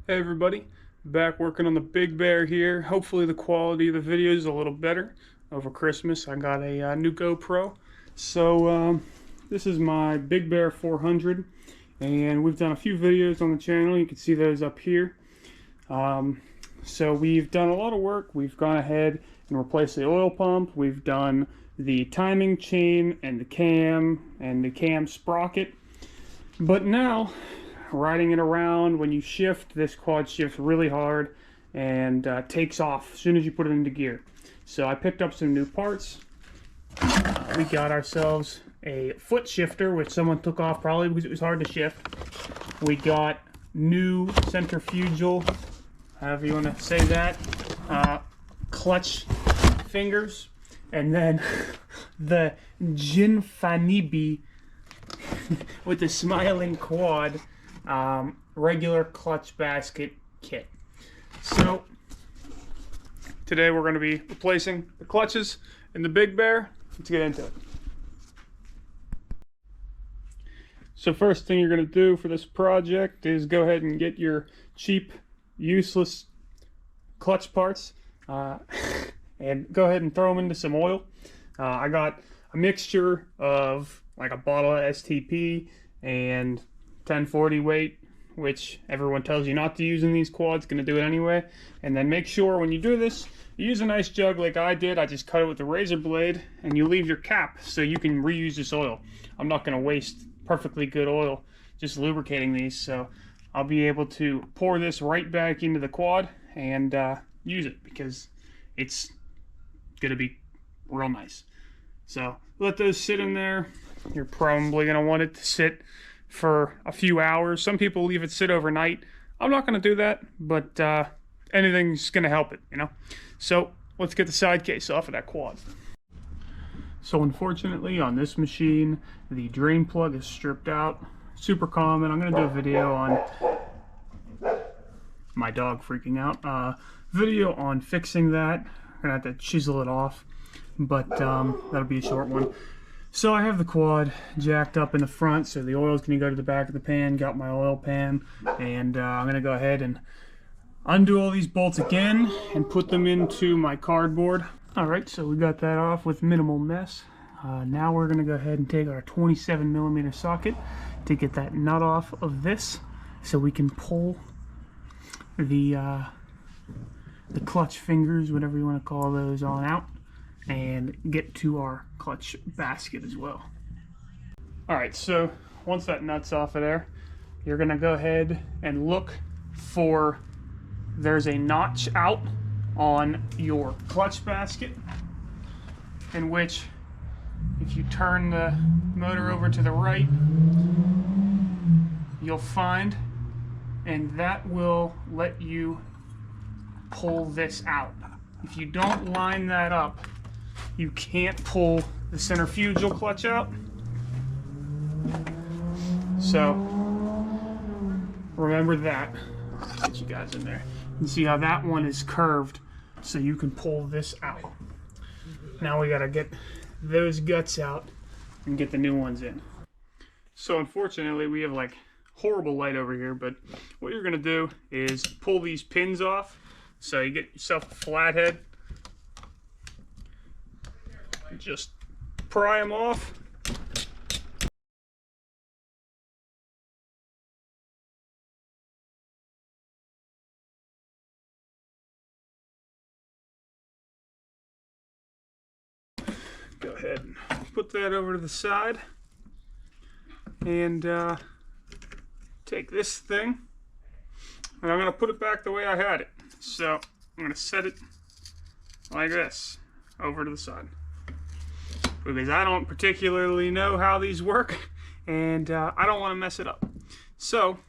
Hey everybody, back working on the Big Bear here. Hopefully the quality of the video is a little better. Over Christmas I got a new GoPro. So this is my Big Bear 400 and we've done a few videos on the channel. You can see those up here. So we've done a lot of work. We've gone ahead and replaced the oil pump. We've done the timing chain and the cam sprocket. But now, riding it around, when you shift, this quad shifts really hard and takes off as soon as you put it into gear. So I picked up some new parts. We got ourselves a foot shifter, which someone took off probably because it was hard to shift. We got new centrifugal, however you want to say that, clutch fingers, and then the Jinfanibi with the smiling quad regular clutch basket kit. So today we're going to be replacing the clutches in the Big Bear. Let's get into it. So first thing you're going to do for this project is go ahead and get your cheap, useless clutch parts and go ahead and throw them into some oil. I got a mixture of like a bottle of STP and 1040 weight, which everyone tells you not to use in these quads. Going to do it anyway. And then make sure when you do this, you use a nice jug like I did. I just cut it with a razor blade, and you leave your cap so you can reuse this oil. I'm not going to waste perfectly good oil just lubricating these, so I'll be able to pour this right back into the quad and use it because it's going to be real nice. So let those sit in there. You're probably going to want it to sit for a few hours. Some people leave it sit overnight. I'm not going to do that, but anything's going to help it, you know. So let's get the side case off of that quad. So unfortunately on this machine, the drain plug is stripped out. Super common. I'm going to do a video on my dog freaking out. Video on fixing that. I'm going to have to chisel it off, but that'll be a short one. So I have the quad jacked up in the front, so the oil's going to go to the back of the pan. Got my oil pan, and I'm going to go ahead and undo all these bolts again and put them into my cardboard. Alright, so we got that off with minimal mess. Now we're going to go ahead and take our 27mm socket to get that nut off of this so we can pull the clutch fingers, whatever you want to call those, on out and get to our clutch basket as well. Alright, so once that nut's off of there, you're going to go ahead and look for, there's a notch out on your clutch basket, in which if you turn the motor over to the right, you'll find, and that will let you pull this out. If you don't line that up, you can't pull the centrifugal clutch out. So remember that. Get you guys in there. You see how that one is curved, so you can pull this out. Now we gotta get those guts out and get the new ones in. So unfortunately we have like horrible light over here, but what you're gonna do is pull these pins off. So you get yourself a flathead, just pry them off. Go ahead and put that over to the side and take this thing, and I'm going to put it back the way I had it. So I'm going to set it like this over to the side because I don't particularly know how these work, and I don't want to mess it up. So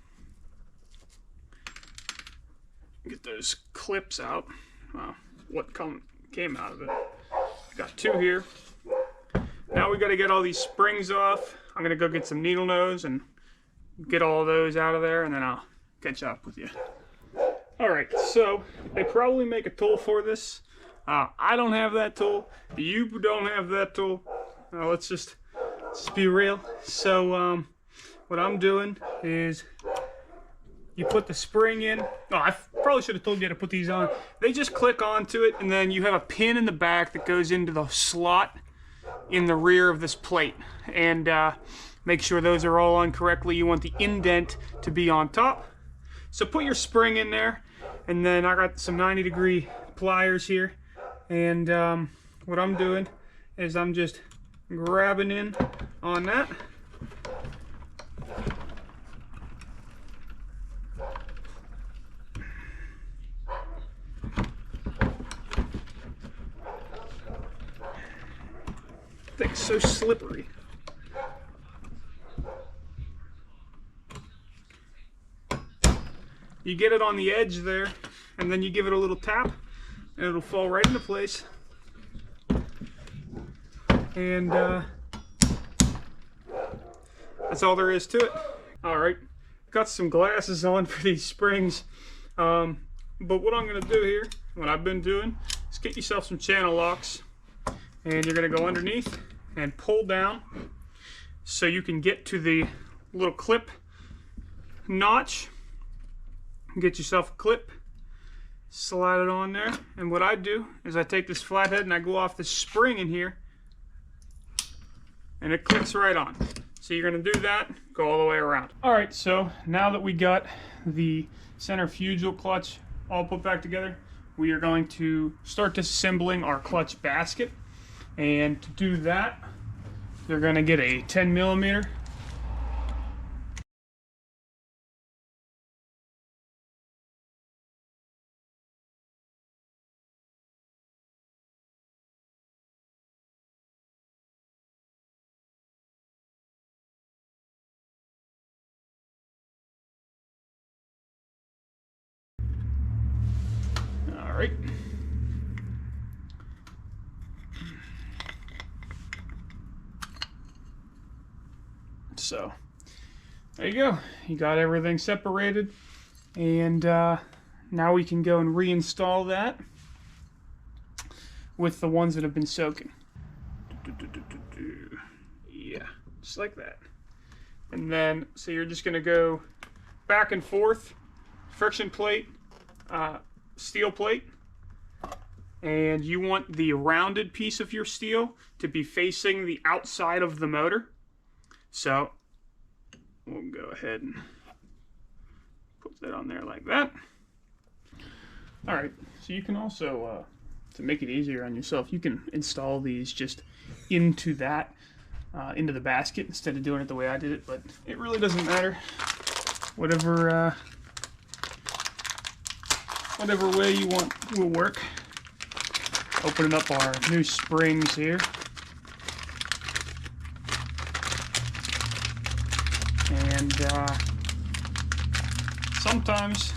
get those clips out. What came out of it. Got two here. Now we got to get all these springs off. I'm going to go get some needle nose and get all those out of there, and then I'll catch up with you. Alright, so they probably make a tool for this. I don't have that tool. You don't have that tool. Let's just be real. So what I'm doing is You put the spring in. Oh, I probably should have told you to put these on. They just click onto it, and then you have a pin in the back that goes into the slot in the rear of this plate. And make sure those are all on correctly. You want the indent to be on top. So put your spring in there, and then I got some 90-degree pliers here. And what I'm doing is I'm just grabbing in on that. Thing's so slippery. You get it on the edge there, and then you give it a little tap, and it'll fall right into place. And that's all there is to it. Alright, got some glasses on for these springs. But what I'm going to do here, what I've been doing, is get yourself some channel locks. And you're going to go underneath and pull down so you can get to the little clip notch. Get yourself a clip, slide it on there, and what I do is I take this flathead and I go off the spring in here, and it clicks right on. So you're going to do that, go all the way around. Alright, so now that we got the centrifugal clutch all put back together, we are going to start disassembling our clutch basket. And to do that, you're going to get a 10mm. All right. So there you go. You got everything separated, and now we can go and reinstall that with the ones that have been soaking. Yeah, just like that. And then, so you're just going to go back and forth, friction plate, steel plate, and you want the rounded piece of your steel to be facing the outside of the motor. So we'll go ahead and put that on there like that. Alright, so you can also, to make it easier on yourself, you can install these just into that, into the basket instead of doing it the way I did it, but it really doesn't matter. Whatever way you want will work. Opening up our new springs here. And sometimes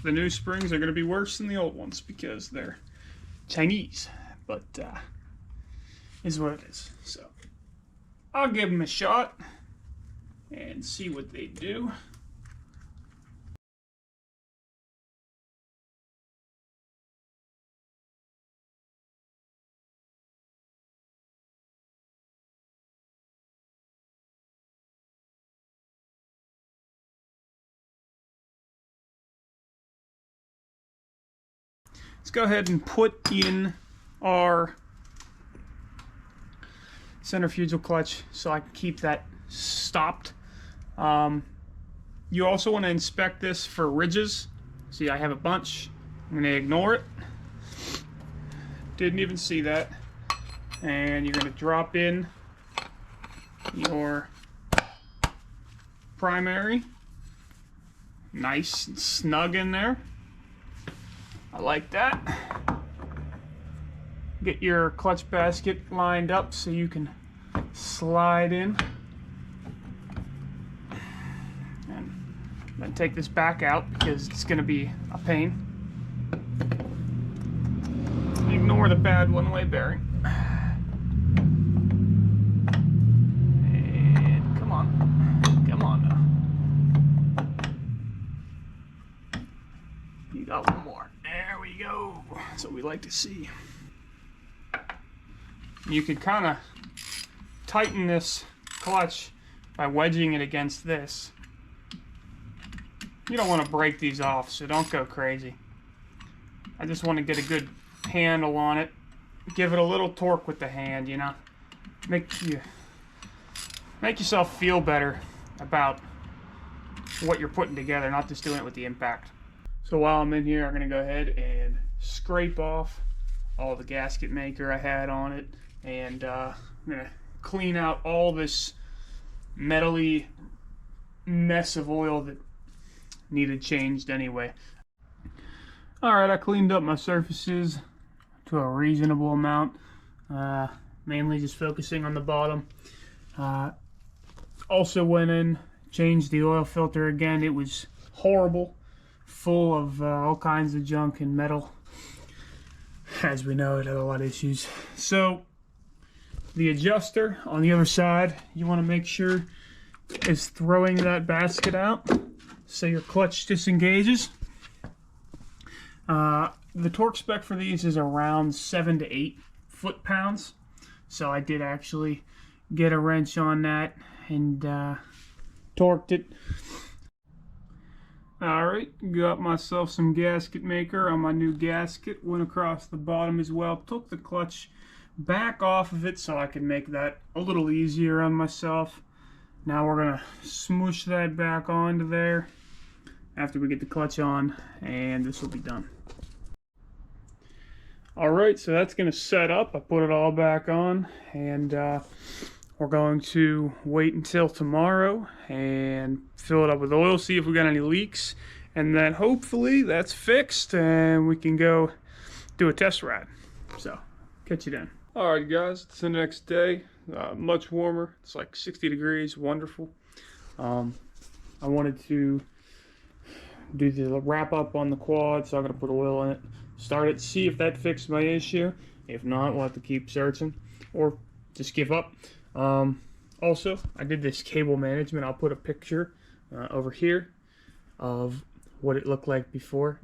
the new springs are going to be worse than the old ones because they're Chinese, but is what it is. So I'll give them a shot and see what they do. Let's go ahead and put in our centrifugal clutch so I can keep that stopped. You also want to inspect this for ridges. See, I have a bunch. I'm going to ignore it. Didn't even see that. And you're going to drop in your primary. Nice and snug in there. I like that. Get your clutch basket lined up so you can slide in. And then take this back out because it's going to be a pain. Ignore the bad one-way bearing. And come on. Come on now. You got one more. There we go. That's what we like to see. You can kind of tighten this clutch by wedging it against this. you don't want to break these off, so don't go crazy. I just want to get a good handle on it. Give it a little torque with the hand, you know. Make yourself feel better about what you're putting together, not just doing it with the impact. So while I'm in here, I'm going to go ahead and scrape off all the gasket maker I had on it, and I'm going to clean out all this metally mess of oil that needed changed anyway. Alright, I cleaned up my surfaces to a reasonable amount, mainly just focusing on the bottom. Also went in, changed the oil filter again. It was horrible, full of all kinds of junk and metal. As we know, it had a lot of issues. So the adjuster on the other side, you want to make sure is throwing that basket out so your clutch disengages. The torque spec for these is around 7 to 8 foot-pounds. So I did actually get a wrench on that and torqued it. Alright, got myself some gasket maker on my new gasket. Went across the bottom as well. Took the clutch back off of it so I could make that a little easier on myself. Now we're going to smoosh that back onto there after we get the clutch on, and this will be done. Alright, so that's going to set up. I put it all back on, and we're going to wait until tomorrow and fill it up with oil, see if we got any leaks, and then hopefully that's fixed and we can go do a test ride. So, catch you then. Alright guys, it's the next day. Much warmer. It's like 60 degrees. Wonderful. I wanted to do the wrap up on the quad, so I'm going to put oil in it. Start it, see if that fixed my issue. If not, we'll have to keep searching or just give up. Also, I did this cable management. I'll put a picture over here of what it looked like before.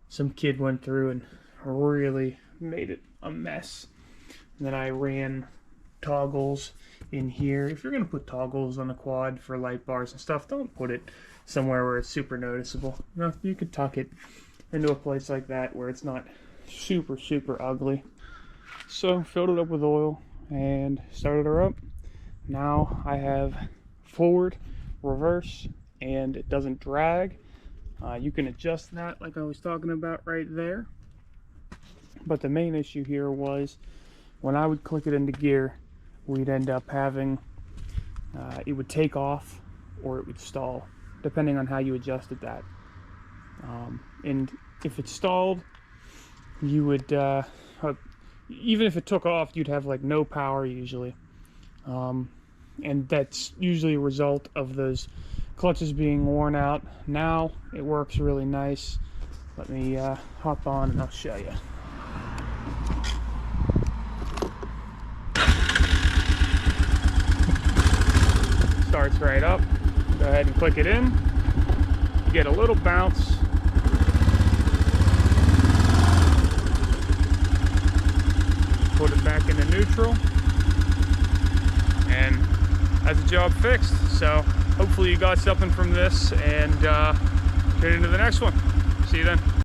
Some kid went through and really made it a mess. And then I ran toggles in here. If you're going to put toggles on the quad for light bars and stuff, don't put it somewhere where it's super noticeable. You know, you could tuck it into a place like that where it's not super ugly. So filled it up with oil and started her up. Now I have forward, reverse, and it doesn't drag. You can adjust that like I was talking about right there. But the main issue here was when I would click it into gear, we'd end up having it would take off or it would stall, depending on how you adjusted that. And if it stalled, you would even if it took off, you'd have like no power usually, and that's usually a result of those clutches being worn out. Now it works really nice. Let me hop on and I'll show you. Starts right up. Go ahead and click it in. You get a little bounce. Put it back into neutral, and that's the job fixed. So hopefully you got something from this, and tune into the next one. See you then.